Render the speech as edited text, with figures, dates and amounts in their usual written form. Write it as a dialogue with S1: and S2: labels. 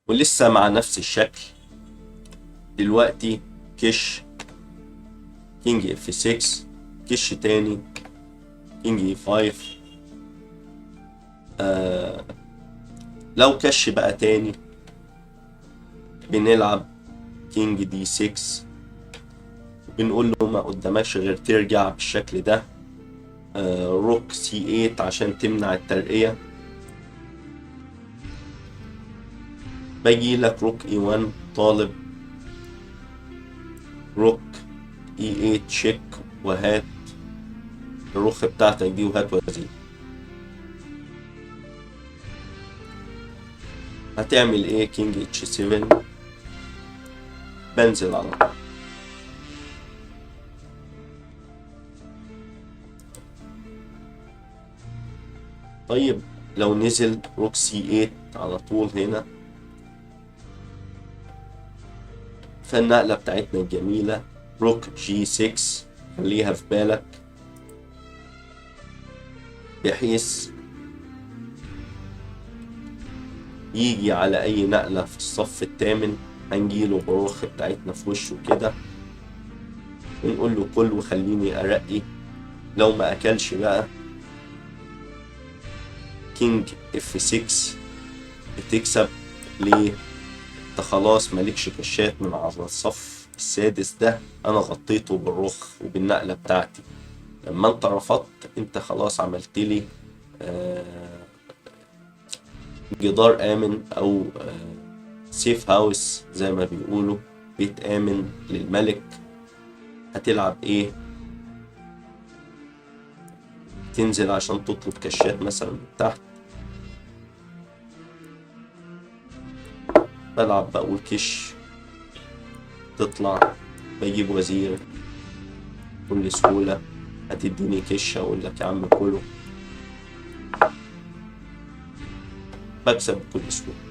S1: ولسه مع نفس الشكل. دلوقتي كش كينج اف 6، كش تاني كينج اي 5. لو كش بقى تاني بنلعب كينج دي 6، بنقول له ما قدامكش غير ترجع بالشكل ده. روك سي 8 عشان تمنع الترقية. باجي لك روك اي 1 طالب روك اي 8 تشيك، وهات الرخ بتاعتك دي وهات وزير. هتعمل ايه؟ كينج اتش 7، بنزل على طول. طيب لو نزل روك سي 8 على طول هنا، فالنقلة بتاعتنا الجميلة روك جي 6، خليها في بالك بحيث يجي على اي نقلة في الصف الثامن هنجيله بالرخ بتاعتنا في وشه كده ونقول له كل وخليني ارقي. لو ما اكلش بقى كينج اف 6 بتكسب. ليه؟ انت خلاص مالكش كشات من على الصف السادس ده، انا غطيته بالرخ وبالنقلة بتاعتي. لما انت رفضت انت خلاص عملت لي جدار آمن أو سيف هاوس زي ما بيقولوا، بيت آمن للملك. هتلعب إيه؟ تنزل عشان تطلب كشات مثلا من تحت. بلعب بقول كش، تطلع بجيب وزير بكل سهولة. هتديني كش أقول لك يا عم كله، بكسب بكل سهولة.